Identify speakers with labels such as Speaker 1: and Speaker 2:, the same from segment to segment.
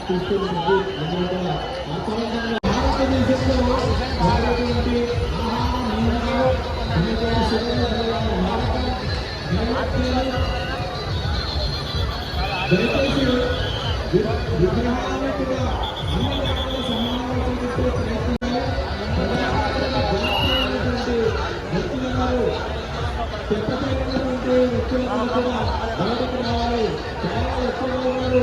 Speaker 1: తీసుకుంటుంది. భారతదేశంలో వాడేటువంటి ఆహార నియమాలు దయచేసి విగ్రహాలను కూడా అన్ని రకాల సమానాలు చూపించే ప్రయత్నించాలి. వ్యక్తులందరూ చెప్పబడినటువంటి వ్యక్తులందరూ కూడా బయటకు రావాలి. చాలా ఎక్కువగా ఉన్నారు.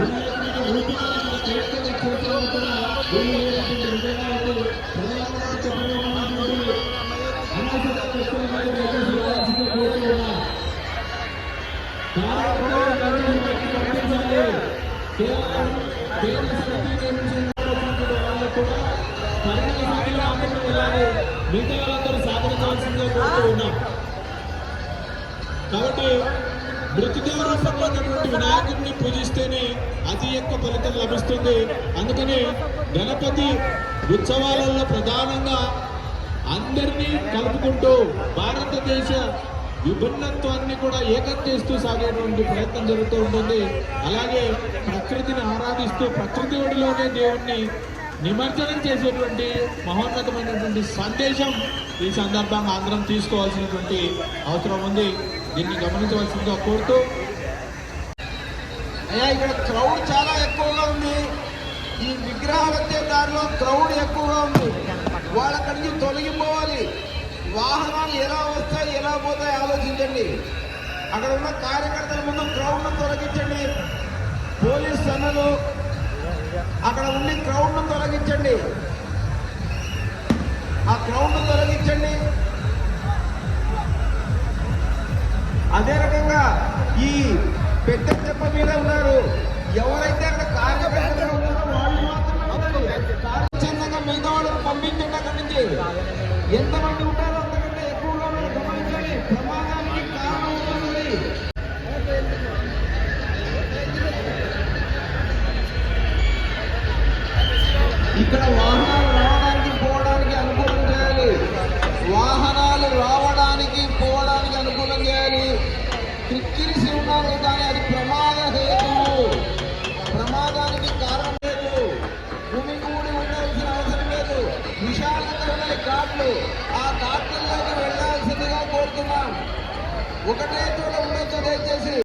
Speaker 1: వినాయకుడికి రూపాయలు చేతులు చేతులు కూడా వీళ్ళేటువంటి విజయాలు ప్రధానమంత్రి చెప్పబడినటువంటి అనవసర వ్యక్తుల మీద దయచేసి రావాల్సింది కోరుతున్నా. మిగతా వాళ్ళందరూ సాధరించవలసిందిగా కోరుతూ ఉన్నాం. కాబట్టి మృతదేవ రూపంలో ఉన్నటువంటి వినాయకుడిని పూజిస్తేనే అతి ఎక్కువ ఫలితం లభిస్తుంది. అందుకని గణపతి ఉత్సవాలలో ప్రధానంగా అందరినీ కలుపుకుంటూ భారతదేశ విభిన్నత్వాన్ని కూడా ఏకం చేస్తూ సాగేటువంటి ప్రయత్నం జరుగుతూ ఉంటుంది. అలాగే ప్రకృతిని ఆరాధిస్తూ ప్రకృతి ఒడిలోనే దేవుణ్ణి నిమజ్జనం చేసేటువంటి మహోన్నతమైనటువంటి సందేశం ఈ సందర్భంగా అందరం తీసుకోవాల్సినటువంటి అవసరం ఉంది. దీన్ని గమనించవలసిందిగా కోరుతూ,
Speaker 2: అయ్యా ఇక్కడ క్రౌడ్ చాలా ఎక్కువగా ఉంది. ఈ విగ్రహాలు వచ్చే దారిలో క్రౌడ్ ఎక్కువగా ఉంది. వాళ్ళు అక్కడి నుంచి తొలగిపోవాలి. వాహనాలు ఎలా వస్తాయి ఎలా పోతాయి ఆలోచించండి. అక్కడ ఉన్న కార్యకర్తల ముందు క్రౌడ్ను తొలగించండి. పోలీస్ సన్నలు అక్కడ ఉండి క్రౌడ్ను తొలగించండి. ఆ క్రౌడ్ను తొలగించండి. అదే రకంగా ఈ పెద్ద చెప్ప మీద ఉన్నారు. ఎవరైతే అక్కడ కార్యకర్తలు ఉన్నారో వాళ్ళు మాత్రమే కార్యచందంగా మిగతా వాళ్ళని పంపించండి. అక్కడి నుంచి ఎంతమంది ఉంటారో అంతకంటే ఎక్కువగా గమనించాలి. ప్రమాదానికి కారణం అవుతుంది. ఇక్కడ వాహనాలు రావడానికి పోవడానికి అనుకూలం చేయాలి. వాహనాలు రావడానికి పోవడానికి అనుకూలం చేయాలి. క్రిక్కిరిసి ఉన్నారు కానీ అది ప్రమాద హేతువు. ప్రమాదానికి కారణం లేదు. భూమి కూడి ఉండాల్సిన అవసరం లేదు. విశాలమైన ఘాట్లు, ఆ ఘాట్లలోకి వెళ్లాల్సిందిగా కోరుతున్నాం. ఒకటే చోట ఉండొచ్చు దయచేసి.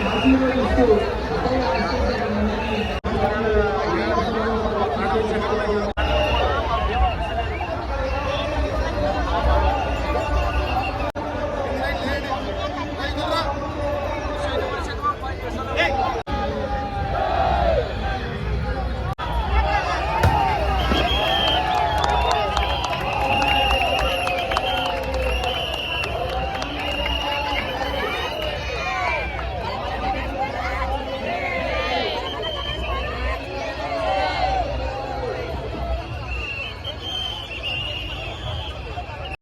Speaker 2: ఆశీర్వదిస్తూ